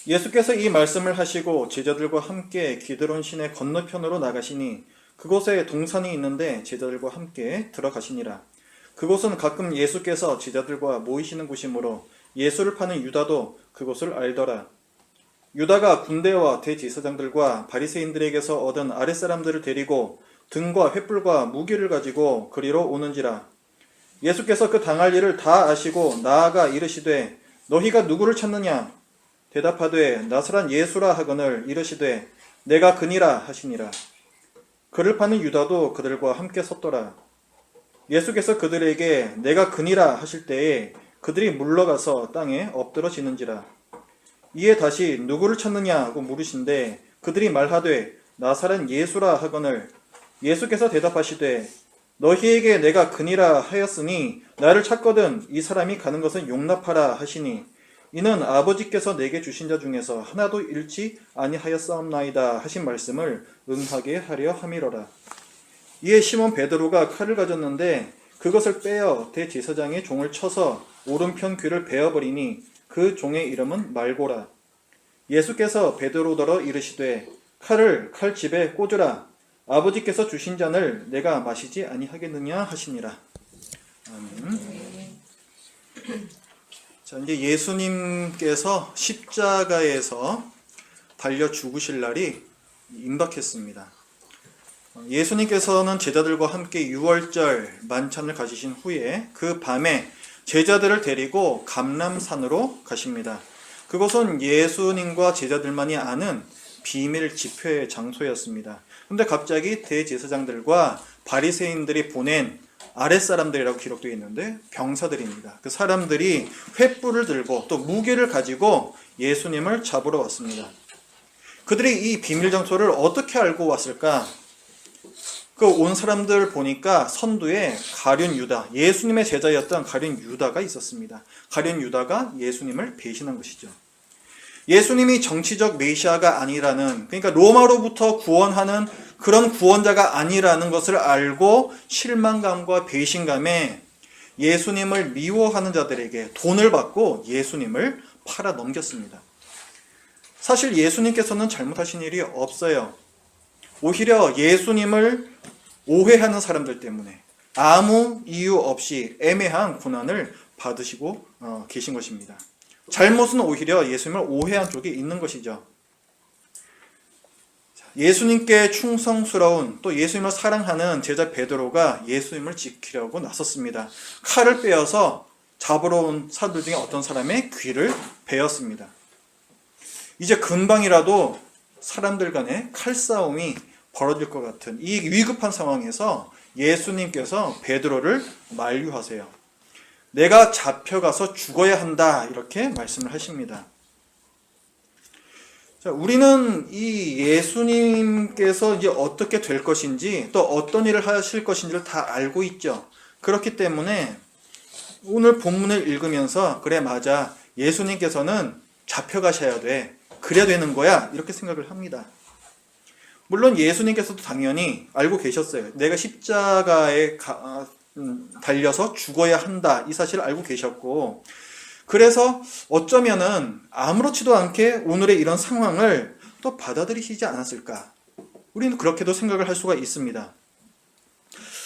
예수께서 이 말씀을 하시고 제자들과 함께 기드론 시내 건너편으로 나가시니 그곳에 동산이 있는데 제자들과 함께 들어가시니라. 그곳은 가끔 예수께서 제자들과 모이시는 곳이므로 예수를 파는 유다도 그곳을 알더라. 유다가 군대와 대제사장들과 바리새인들에게서 얻은 아랫사람들을 데리고 등과 횃불과 무기를 가지고 그리로 오는지라. 예수께서 그 당할 일을 다 아시고 나아가 이르시되 너희가 누구를 찾느냐? 대답하되 나사란 예수라 하거늘 이르시되 내가 그니라 하시니라. 그를 파는 유다도 그들과 함께 섰더라. 예수께서 그들에게 내가 그니라 하실 때에 그들이 물러가서 땅에 엎드러지는지라. 이에 다시 누구를 찾느냐고 물으신데 그들이 말하되 나사란 예수라 하거늘 예수께서 대답하시되 너희에게 내가 그니라 하였으니 나를 찾거든 이 사람이 가는 것은 용납하라 하시니 이는 아버지께서 내게 주신 자 중에서 하나도 잃지 아니하였사옵나이다 하신 말씀을 응하게 하려 함이로라. 이에 시몬 베드로가 칼을 가졌는데 그것을 빼어 대제사장의 종을 쳐서 오른편 귀를 베어버리니 그 종의 이름은 말고라. 예수께서 베드로더러 이르시되 칼을 칼집에 꽂으라. 아버지께서 주신 잔을 내가 마시지 아니하겠느냐 하시니라. 아멘. 자, 이제 예수님께서 십자가에서 달려 죽으실 날이 임박했습니다. 예수님께서는 제자들과 함께 유월절 만찬을 가지신 후에 그 밤에 제자들을 데리고 감람산으로 가십니다. 그곳은 예수님과 제자들만이 아는 비밀 집회의 장소였습니다. 그런데 갑자기 대제사장들과 바리새인들이 보낸 아랫사람들이라고 기록되어 있는데 병사들입니다. 그 사람들이 횃불을 들고 또 무기를 가지고 예수님을 잡으러 왔습니다. 그들이 이 비밀 장소를 어떻게 알고 왔을까? 그 온 사람들 보니까 선두에 가룟 유다, 예수님의 제자였던 가룟 유다가 있었습니다. 가룟 유다가 예수님을 배신한 것이죠. 예수님이 정치적 메시아가 아니라는, 그러니까 로마로부터 구원하는 그런 구원자가 아니라는 것을 알고 실망감과 배신감에 예수님을 미워하는 자들에게 돈을 받고 예수님을 팔아 넘겼습니다. 사실 예수님께서는 잘못하신 일이 없어요. 오히려 예수님을 오해하는 사람들 때문에 아무 이유 없이 애매한 고난을 받으시고 계신 것입니다. 잘못은 오히려 예수님을 오해한 쪽이 있는 것이죠. 예수님께 충성스러운 또 예수님을 사랑하는 제자 베드로가 예수님을 지키려고 나섰습니다. 칼을 빼어서 잡으러 온 사들 중에 어떤 사람의 귀를 베었습니다. 이제 금방이라도 사람들 간의 칼싸움이 벌어질 것 같은 이 위급한 상황에서 예수님께서 베드로를 만류하세요. 내가 잡혀가서 죽어야 한다 이렇게 말씀을 하십니다. 자, 우리는 이 예수님께서 이제 어떻게 될 것인지 또 어떤 일을 하실 것인지를 다 알고 있죠. 그렇기 때문에 오늘 본문을 읽으면서 그래 맞아 예수님께서는 잡혀가셔야 돼. 그래야 되는 거야 이렇게 생각을 합니다. 물론 예수님께서도 당연히 알고 계셨어요. 내가 십자가에 달려서 죽어야 한다 이 사실을 알고 계셨고 그래서 어쩌면은 아무렇지도 않게 오늘의 이런 상황을 또 받아들이시지 않았을까? 우리는 그렇게도 생각을 할 수가 있습니다.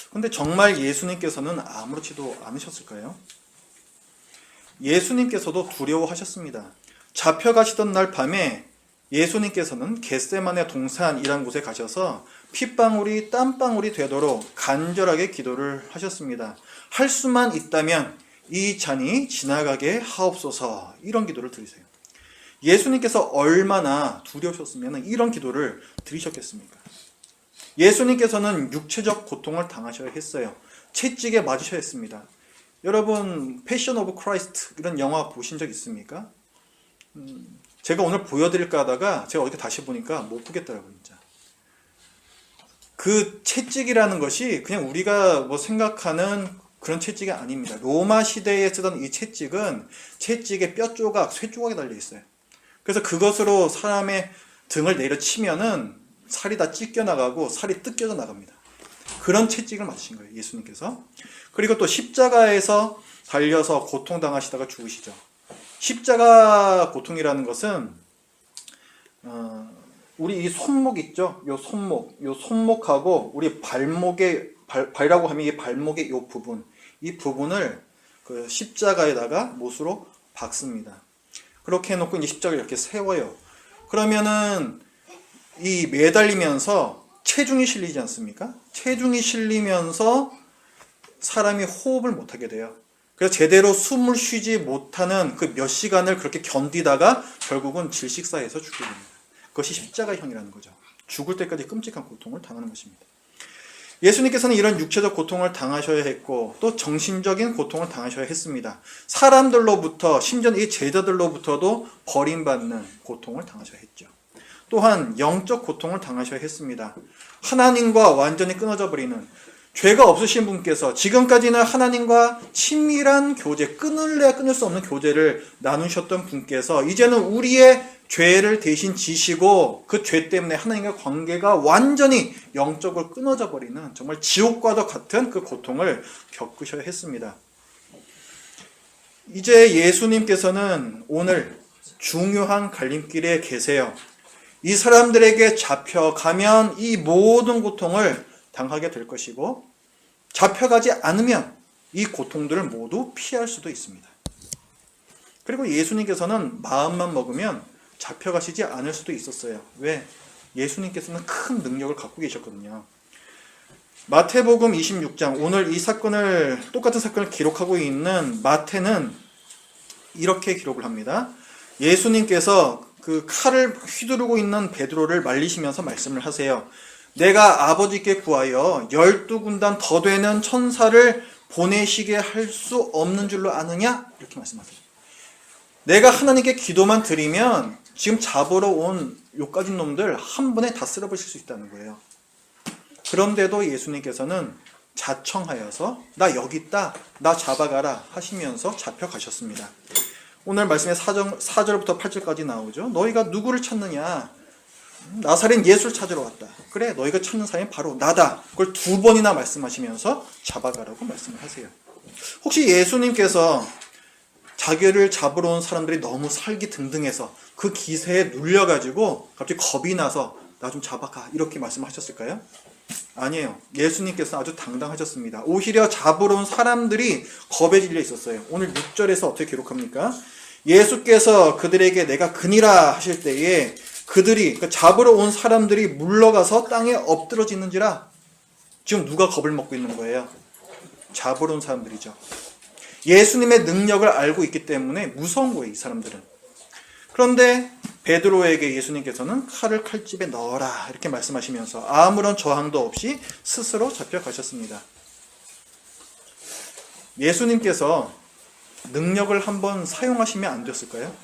그런데 정말 예수님께서는 아무렇지도 않으셨을까요? 예수님께서도 두려워하셨습니다. 잡혀가시던 날 밤에 예수님께서는 겟세마네 동산이라는 곳에 가셔서 핏방울이 땀방울이 되도록 간절하게 기도를 하셨습니다. 할 수만 있다면 이 잔이 지나가게 하옵소서 이런 기도를 드리세요. 예수님께서 얼마나 두려우셨으면 이런 기도를 드리셨겠습니까? 예수님께서는 육체적 고통을 당하셔야 했어요. 채찍에 맞으셔야 했습니다. 여러분 패션 오브 크라이스트 이런 영화 보신 적 있습니까? 제가 오늘 보여드릴까 하다가 제가 어디 다시 보니까 못 보겠더라고요. 진짜. 그 채찍이라는 것이 그냥 우리가 뭐 생각하는 그런 채찍이 아닙니다. 로마 시대에 쓰던 이 채찍은 채찍에 뼈 조각, 쇠 조각이 달려 있어요. 그래서 그것으로 사람의 등을 내려치면은 살이 다 찢겨나가고 살이 뜯겨져 나갑니다. 그런 채찍을 맞으신 거예요. 예수님께서. 그리고 또 십자가에서 달려서 고통당하시다가 죽으시죠. 십자가 고통이라는 것은 우리 이 손목 있죠? 요 손목하고 우리 발이라고 하면 이 발목의 요 부분, 이 부분을 그 십자가에다가 못으로 박습니다. 그렇게 해놓고 이 십자가를 이렇게 세워요. 그러면은 이 매달리면서 체중이 실리지 않습니까? 체중이 실리면서 사람이 호흡을 못하게 돼요. 그래서 제대로 숨을 쉬지 못하는 그 몇 시간을 그렇게 견디다가 결국은 질식사해서 죽게 됩니다. 그것이 십자가형이라는 거죠. 죽을 때까지 끔찍한 고통을 당하는 것입니다. 예수님께서는 이런 육체적 고통을 당하셔야 했고 또 정신적인 고통을 당하셔야 했습니다. 사람들로부터 심지어 이 제자들로부터도 버림받는 고통을 당하셔야 했죠. 또한 영적 고통을 당하셔야 했습니다. 하나님과 완전히 끊어져 버리는, 죄가 없으신 분께서 지금까지는 하나님과 친밀한 교제, 끊을래야 끊을 수 없는 교제를 나누셨던 분께서 이제는 우리의 죄를 대신 지시고 그 죄 때문에 하나님과 관계가 완전히 영적으로 끊어져 버리는 정말 지옥과도 같은 그 고통을 겪으셔야 했습니다. 이제 예수님께서는 오늘 중요한 갈림길에 계세요. 이 사람들에게 잡혀가면 이 모든 고통을 당하게 될 것이고 잡혀가지 않으면 이 고통들을 모두 피할 수도 있습니다. 그리고 예수님께서는 마음만 먹으면 잡혀가시지 않을 수도 있었어요. 왜? 예수님께서는 큰 능력을 갖고 계셨거든요. 마태복음 26장, 오늘 이 똑같은 사건을 기록하고 있는 마태는 이렇게 기록을 합니다. 예수님께서 그 칼을 휘두르고 있는 베드로를 말리시면서 말씀을 하세요. 내가 아버지께 구하여 12군단 더 되는 천사를 보내시게 할 수 없는 줄로 아느냐? 이렇게 말씀하세요. 내가 하나님께 기도만 드리면 지금 잡으러 온 요까진 놈들 한 번에 다 쓸어버릴 수 있다는 거예요. 그런데도 예수님께서는 자청하여서 나 여기 있다, 나 잡아가라 하시면서 잡혀가셨습니다. 오늘 말씀에 4절부터 8절까지 나오죠. 너희가 누구를 찾느냐? 나사렛 예수를 찾으러 왔다. 그래, 너희가 찾는 사람이 바로 나다. 그걸 2번이나 말씀하시면서 잡아가라고 말씀을 하세요. 혹시 예수님께서 자기를 잡으러 온 사람들이 너무 살기등등해서 그 기세에 눌려가지고 갑자기 겁이 나서 나 좀 잡아가 이렇게 말씀하셨을까요? 아니에요. 예수님께서 아주 당당하셨습니다. 오히려 잡으러 온 사람들이 겁에 질려 있었어요. 오늘 6절에서 어떻게 기록합니까? 예수께서 그들에게 내가 그니라 하실 때에 그들이, 잡으러 온 사람들이 물러가서 땅에 엎드러지는지라. 지금 누가 겁을 먹고 있는 거예요? 잡으러 온 사람들이죠. 예수님의 능력을 알고 있기 때문에 무서운 거예요, 이 사람들은. 그런데 베드로에게 예수님께서는 칼을 칼집에 넣어라 이렇게 말씀하시면서 아무런 저항도 없이 스스로 잡혀가셨습니다. 예수님께서 능력을 한번 사용하시면 안 됐을까요?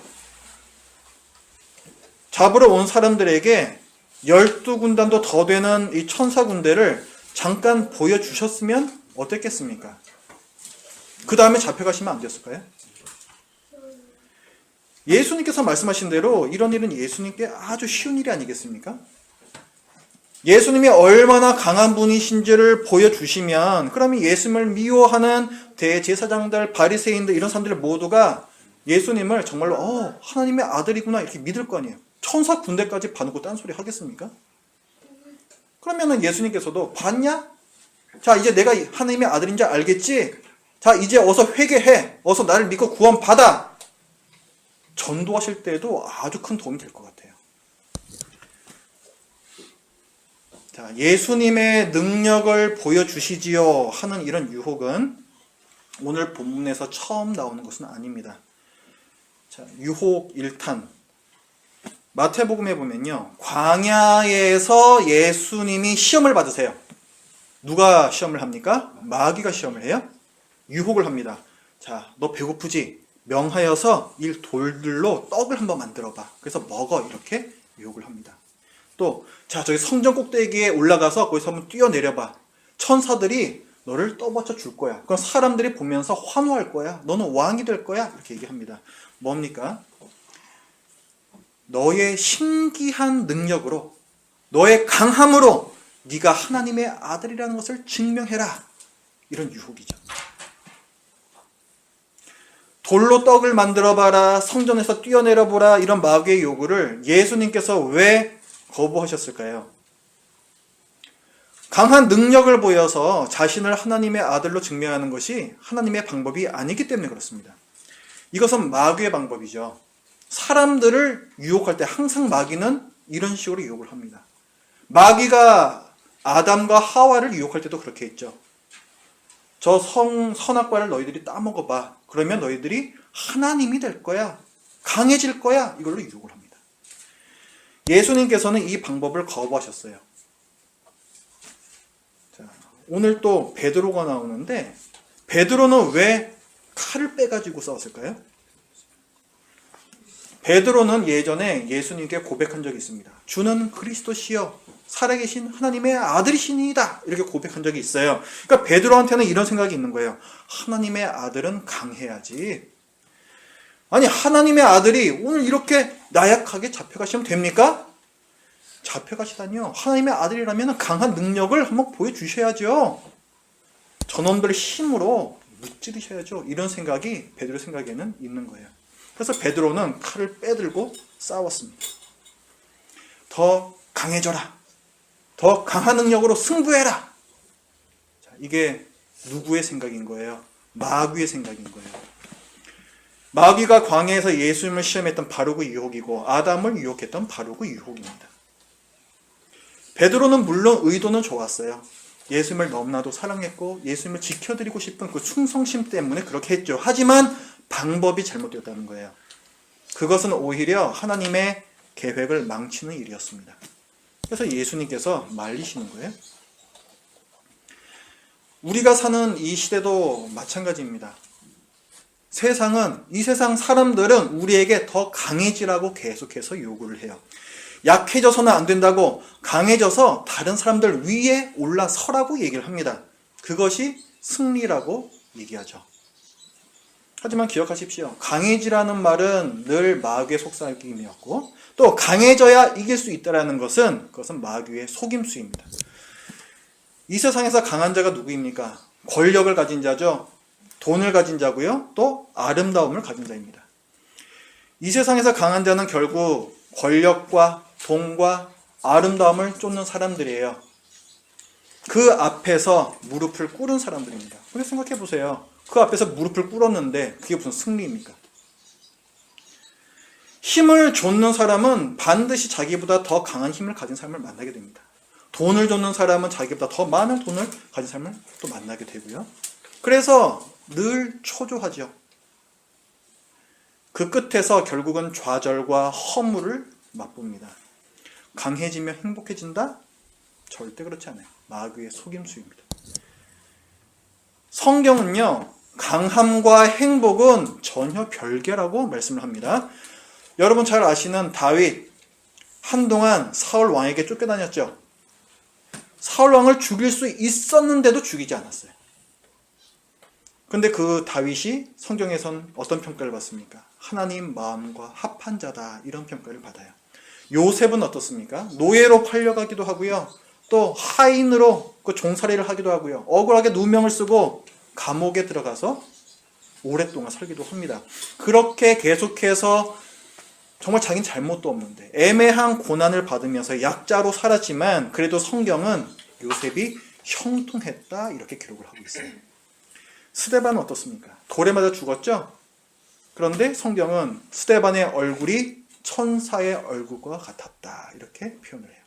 잡으러 온 사람들에게 12군단도 더 되는 이 천사 군대를 잠깐 보여주셨으면 어땠겠습니까? 그 다음에 잡혀가시면 안 됐을까요? 예수님께서 말씀하신 대로 이런 일은 예수님께 아주 쉬운 일이 아니겠습니까? 예수님이 얼마나 강한 분이신지를 보여주시면 그러면 예수님을 미워하는 대제사장들, 바리새인들 이런 사람들 모두가 예수님을 정말로 하나님의 아들이구나 이렇게 믿을 거 아니에요. 천사 군대까지 봐놓고 딴소리 하겠습니까? 그러면은 예수님께서도 봤냐? 자, 이제 내가 하나님의 아들인지 알겠지? 자, 이제 어서 회개해. 어서 나를 믿고 구원 받아. 전도하실 때도 아주 큰 도움이 될 것 같아요. 자, 예수님의 능력을 보여주시지요 하는 이런 유혹은 오늘 본문에서 처음 나오는 것은 아닙니다. 자, 유혹 1탄. 마태복음에 보면요. 광야에서 예수님이 시험을 받으세요. 누가 시험을 합니까? 마귀가 시험을 해요. 유혹을 합니다. 자, 너 배고프지? 명하여서 이 돌들로 떡을 한번 만들어봐. 그래서 먹어. 이렇게 유혹을 합니다. 또, 자, 저기 성전 꼭대기에 올라가서 거기서 한번 뛰어내려봐. 천사들이 너를 떠받쳐 줄 거야. 그럼 사람들이 보면서 환호할 거야. 너는 왕이 될 거야. 이렇게 얘기합니다. 뭡니까? 너의 신기한 능력으로, 너의 강함으로 네가 하나님의 아들이라는 것을 증명해라. 이런 유혹이죠. 돌로 떡을 만들어봐라, 성전에서 뛰어내려보라, 이런 마귀의 요구를 예수님께서 왜 거부하셨을까요? 강한 능력을 보여서 자신을 하나님의 아들로 증명하는 것이 하나님의 방법이 아니기 때문에 그렇습니다. 이것은 마귀의 방법이죠. 사람들을 유혹할 때 항상 마귀는 이런 식으로 유혹을 합니다. 마귀가 아담과 하와를 유혹할 때도 그렇게 했죠. 저 선악과를 너희들이 따먹어봐. 그러면 너희들이 하나님이 될 거야. 강해질 거야. 이걸로 유혹을 합니다. 예수님께서는 이 방법을 거부하셨어요. 자, 오늘 또 베드로가 나오는데 베드로는 왜 칼을 빼가지고 싸웠을까요? 베드로는 예전에 예수님께 고백한 적이 있습니다. 주는 그리스도시여 살아계신 하나님의 아들이시니이다. 이렇게 고백한 적이 있어요. 그러니까 베드로한테는 이런 생각이 있는 거예요. 하나님의 아들은 강해야지. 아니 하나님의 아들이 오늘 이렇게 나약하게 잡혀가시면 됩니까? 잡혀가시다니요. 하나님의 아들이라면 강한 능력을 한번 보여주셔야죠. 저놈들의 힘으로 무찌르셔야죠. 이런 생각이 베드로 생각에는 있는 거예요. 그래서 베드로는 칼을 빼들고 싸웠습니다. 더 강해져라. 더 강한 능력으로 승부해라. 자, 이게 누구의 생각인 거예요? 마귀의 생각인 거예요. 마귀가 광야에서 예수님을 시험했던 바로그 유혹이고 아담을 유혹했던 바로그 유혹입니다. 베드로는 물론 의도는 좋았어요. 예수님을 너무나도 사랑했고 예수님을 지켜드리고 싶은 그 충성심 때문에 그렇게 했죠. 하지만 방법이 잘못되었다는 거예요. 그것은 오히려 하나님의 계획을 망치는 일이었습니다. 그래서 예수님께서 말리시는 거예요. 우리가 사는 이 시대도 마찬가지입니다. 이 세상 사람들은 우리에게 더 강해지라고 계속해서 요구를 해요. 약해져서는 안 된다고 강해져서 다른 사람들 위에 올라서라고 얘기를 합니다. 그것이 승리라고 얘기하죠. 하지만 기억하십시오. 강해지라는 말은 늘 마귀의 속삭임이었고 또 강해져야 이길 수 있다는 것은 그것은 마귀의 속임수입니다. 이 세상에서 강한 자가 누구입니까? 권력을 가진 자죠. 돈을 가진 자고요. 또 아름다움을 가진 자입니다. 이 세상에서 강한 자는 결국 권력과 돈과 아름다움을 쫓는 사람들이에요. 그 앞에서 무릎을 꿇은 사람들입니다. 그래서 생각해 보세요. 그 앞에서 무릎을 꿇었는데 그게 무슨 승리입니까? 힘을 좇는 사람은 반드시 자기보다 더 강한 힘을 가진 사람을 만나게 됩니다. 돈을 좇는 사람은 자기보다 더 많은 돈을 가진 사람을 또 만나게 되고요. 그래서 늘 초조하죠. 그 끝에서 결국은 좌절과 허물을 맛봅니다. 강해지면 행복해진다? 절대 그렇지 않아요. 마귀의 속임수입니다. 성경은요, 강함과 행복은 전혀 별개라고 말씀을 합니다. 여러분 잘 아시는 다윗, 한동안 사울 왕에게 쫓겨다녔죠. 사울 왕을 죽일 수 있었는데도 죽이지 않았어요. 근데 그 다윗이 성경에선 어떤 평가를 받습니까? 하나님 마음과 합한 자다, 이런 평가를 받아요. 요셉은 어떻습니까? 노예로 팔려가기도 하고요. 또 하인으로 그 종살이를 하기도 하고요. 억울하게 누명을 쓰고 감옥에 들어가서 오랫동안 살기도 합니다. 그렇게 계속해서 정말 자기는 잘못도 없는데 애매한 고난을 받으면서 약자로 살았지만 그래도 성경은 요셉이 형통했다 이렇게 기록을 하고 있어요. 스데반은 어떻습니까? 돌에 맞아 죽었죠? 그런데 성경은 스데반의 얼굴이 천사의 얼굴과 같았다 이렇게 표현을 해요.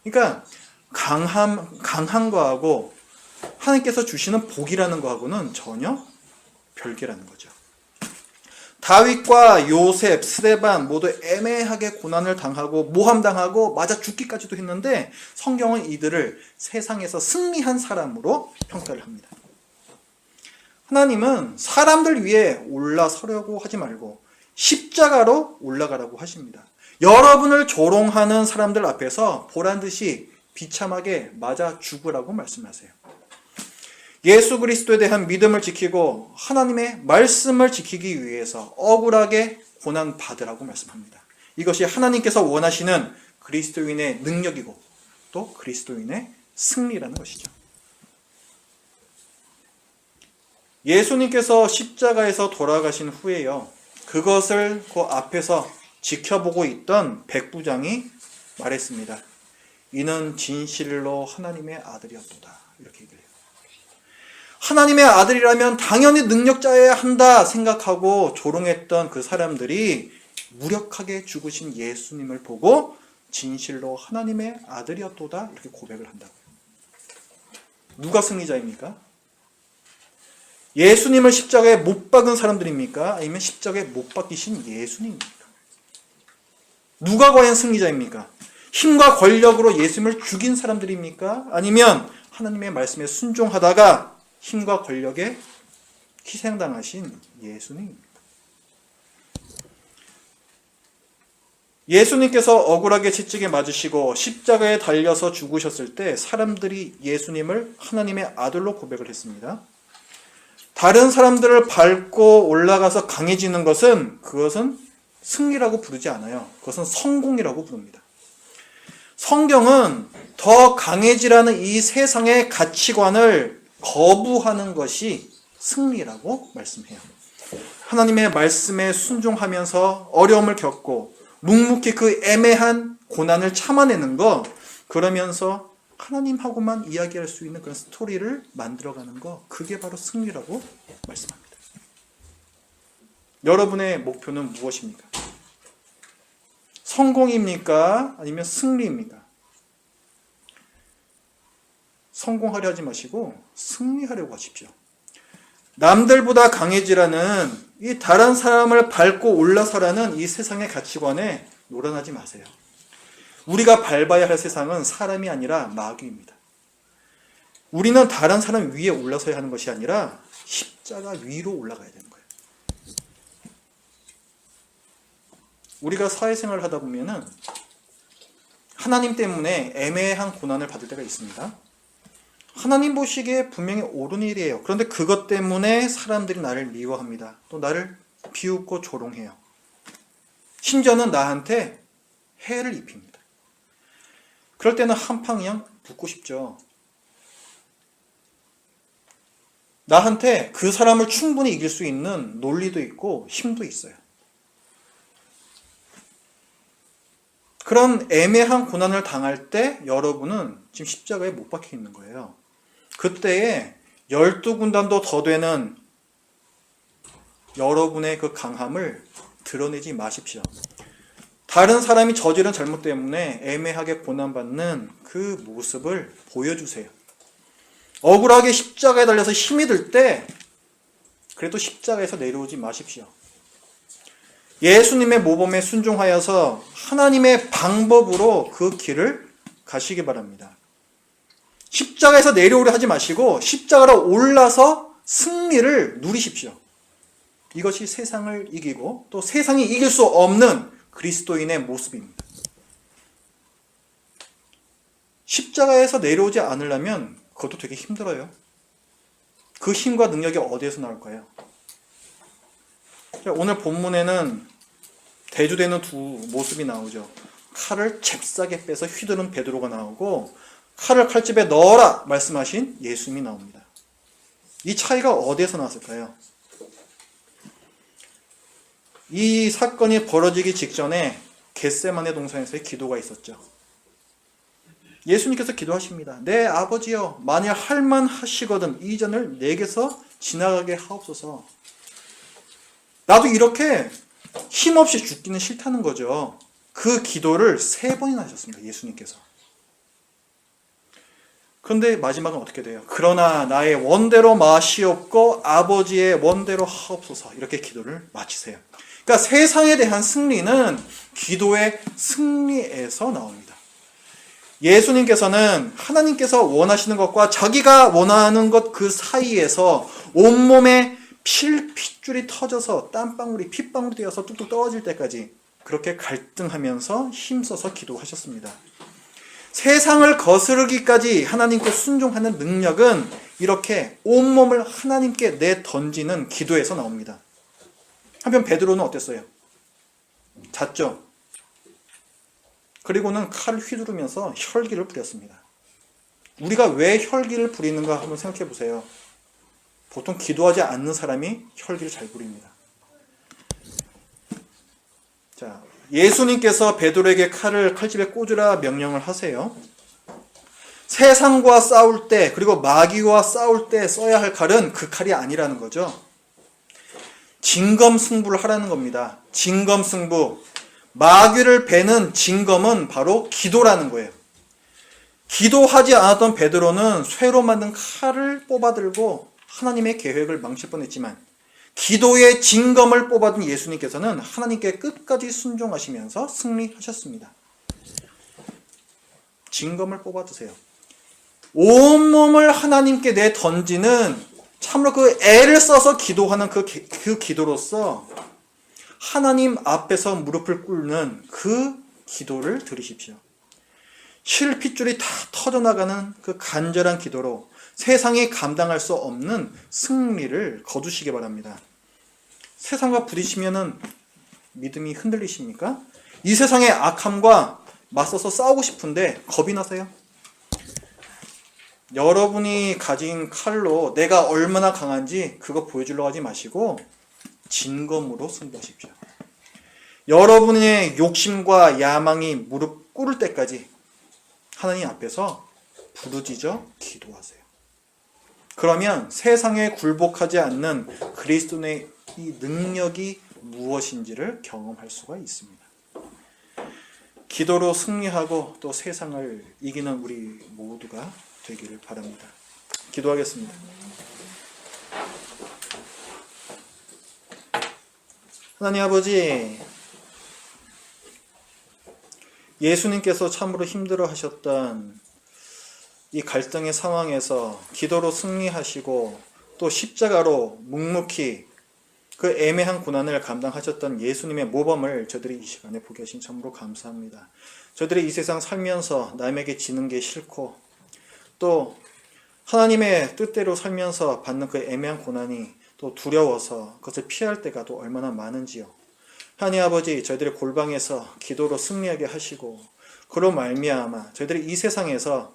그러니까 강한 거하고 하나님께서 주시는 복이라는 거하고는 전혀 별개라는 거죠. 다윗과 요셉, 스데반 모두 애매하게 고난을 당하고 모함당하고 맞아 죽기까지도 했는데 성경은 이들을 세상에서 승리한 사람으로 평가를 합니다. 하나님은 사람들 위에 올라서려고 하지 말고 십자가로 올라가라고 하십니다. 여러분을 조롱하는 사람들 앞에서 보란듯이 비참하게 맞아 죽으라고 말씀하세요. 예수 그리스도에 대한 믿음을 지키고 하나님의 말씀을 지키기 위해서 억울하게 고난 받으라고 말씀합니다. 이것이 하나님께서 원하시는 그리스도인의 능력이고 또 그리스도인의 승리라는 것이죠. 예수님께서 십자가에서 돌아가신 후에요, 그것을 그 앞에서 지켜보고 있던 백부장이 말했습니다. 이는 진실로 하나님의 아들이었도다. 이렇게 얘기해요. 하나님의 아들이라면 당연히 능력자여야 한다 생각하고 조롱했던 그 사람들이 무력하게 죽으신 예수님을 보고 진실로 하나님의 아들이었도다 이렇게 고백을 한다고요. 누가 승리자입니까? 예수님을 십자가에 못 박은 사람들입니까? 아니면 십자가에 못 박히신 예수님입니까? 누가 과연 승리자입니까? 힘과 권력으로 예수님을 죽인 사람들입니까? 아니면 하나님의 말씀에 순종하다가 힘과 권력에 희생당하신 예수님입니까? 예수님께서 억울하게 채찍에 맞으시고 십자가에 달려서 죽으셨을 때 사람들이 예수님을 하나님의 아들로 고백을 했습니다. 다른 사람들을 밟고 올라가서 강해지는 그것은 승리라고 부르지 않아요. 그것은 성공이라고 부릅니다. 성경은 더 강해지라는 이 세상의 가치관을 거부하는 것이 승리라고 말씀해요. 하나님의 말씀에 순종하면서 어려움을 겪고 묵묵히 그 애매한 고난을 참아내는 거, 그러면서 하나님하고만 이야기할 수 있는 그런 스토리를 만들어가는 거, 그게 바로 승리라고 말씀합니다. 여러분의 목표는 무엇입니까? 성공입니까? 아니면 승리입니까? 성공하려 하지 마시고 승리하려고 하십시오. 남들보다 강해지라는 이 다른 사람을 밟고 올라서라는 이 세상의 가치관에 놀아나지 마세요. 우리가 밟아야 할 세상은 사람이 아니라 마귀입니다. 우리는 다른 사람 위에 올라서야 하는 것이 아니라 십자가 위로 올라가야 되는 거예요. 우리가 사회생활을 하다 보면은 하나님 때문에 애매한 고난을 받을 때가 있습니다. 하나님 보시기에 분명히 옳은 일이에요. 그런데 그것 때문에 사람들이 나를 미워합니다. 또 나를 비웃고 조롱해요. 심지어는 나한테 해를 입힙니다. 그럴 때는 한판 그냥 붙고 싶죠. 나한테 그 사람을 충분히 이길 수 있는 논리도 있고 힘도 있어요. 그런 애매한 고난을 당할 때 여러분은 지금 십자가에 못 박혀 있는 거예요. 그때에 12군단도 더 되는 여러분의 그 강함을 드러내지 마십시오. 다른 사람이 저지른 잘못 때문에 애매하게 고난받는 그 모습을 보여주세요. 억울하게 십자가에 달려서 힘이 들 때 그래도 십자가에서 내려오지 마십시오. 예수님의 모범에 순종하여서 하나님의 방법으로 그 길을 가시기 바랍니다. 십자가에서 내려오려 하지 마시고 십자가로 올라서 승리를 누리십시오. 이것이 세상을 이기고 또 세상이 이길 수 없는 그리스도인의 모습입니다. 십자가에서 내려오지 않으려면 그것도 되게 힘들어요. 그 힘과 능력이 어디에서 나올까요? 오늘 본문에는 대조되는 두 모습이 나오죠. 칼을 잽싸게 빼서 휘두른 베드로가 나오고 칼을 칼집에 넣어라 말씀하신 예수님이 나옵니다. 이 차이가 어디에서 나왔을까요? 이 사건이 벌어지기 직전에 겟세마네 동산에서의 기도가 있었죠. 예수님께서 기도하십니다. 내 아버지여, 만일 할만하시거든 이 잔을 내게서 지나가게 하옵소서. 나도 이렇게 힘없이 죽기는 싫다는 거죠. 그 기도를 3번이나 하셨습니다. 예수님께서. 그런데 마지막은 어떻게 돼요? 그러나 나의 원대로 마시옵고 아버지의 원대로 하옵소서. 이렇게 기도를 마치세요. 그러니까 세상에 대한 승리는 기도의 승리에서 나옵니다. 예수님께서는 하나님께서 원하시는 것과 자기가 원하는 것 그 사이에서 온몸에 핏줄이 터져서 땀방울이 핏방울이 되어서 뚝뚝 떨어질 때까지 그렇게 갈등하면서 힘써서 기도하셨습니다. 세상을 거스르기까지 하나님께 순종하는 능력은 이렇게 온몸을 하나님께 내던지는 기도에서 나옵니다. 한편 베드로는 어땠어요? 잤죠? 그리고는 칼을 휘두르면서 혈기를 부렸습니다. 우리가 왜 혈기를 부리는가 한번 생각해 보세요. 보통 기도하지 않는 사람이 혈기를 잘 부립니다. 자, 예수님께서 베드로에게 칼집에 꽂으라 명령을 하세요. 세상과 싸울 때, 그리고 마귀와 싸울 때 써야 할 칼은 그 칼이 아니라는 거죠. 진검승부를 하라는 겁니다. 진검승부. 마귀를 베는 진검은 바로 기도라는 거예요. 기도하지 않았던 베드로는 쇠로 만든 칼을 뽑아들고 하나님의 계획을 망칠 뻔했지만, 기도의 진검을 뽑아든 예수님께서는 하나님께 끝까지 순종하시면서 승리하셨습니다. 진검을 뽑아드세요. 온몸을 하나님께 내던지는, 참으로 그 애를 써서 기도하는 그 기도로서 하나님 앞에서 무릎을 꿇는 그 기도를 들으십시오. 실핏줄이 다 터져나가는 그 간절한 기도로 세상이 감당할 수 없는 승리를 거두시기 바랍니다. 세상과 부딪히면은 믿음이 흔들리십니까? 이 세상의 악함과 맞서서 싸우고 싶은데 겁이 나세요? 여러분이 가진 칼로 내가 얼마나 강한지 그거 보여주려고 하지 마시고 진검으로 승부하십시오. 여러분의 욕심과 야망이 무릎 꿇을 때까지 하나님 앞에서 부르짖어 기도하세요. 그러면 세상에 굴복하지 않는 그리스도의 이 능력이 무엇인지를 경험할 수가 있습니다. 기도로 승리하고 또 세상을 이기는 우리 모두가 되기를 바랍니다. 기도하겠습니다. 하나님 아버지, 예수님께서 참으로 힘들어 하셨던 이 갈등의 상황에서 기도로 승리하시고 또 십자가로 묵묵히 그 애매한 고난을 감당하셨던 예수님의 모범을 저들이 이 시간에 보게 하신 참으로 감사합니다. 저들이 이 세상 살면서 남에게 지는 게 싫고 또 하나님의 뜻대로 살면서 받는 그 애매한 고난이 또 두려워서 그것을 피할 때가 또 얼마나 많은지요. 하나님 아버지, 저희들의 골방에서 기도로 승리하게 하시고 그로 말미암아 저희들이 이 세상에서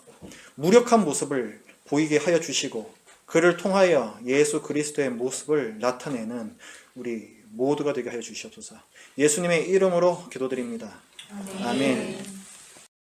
무력한 모습을 보이게 하여 주시고 그를 통하여 예수 그리스도의 모습을 나타내는 우리 모두가 되게 하여 주시옵소서. 예수님의 이름으로 기도드립니다. 아멘.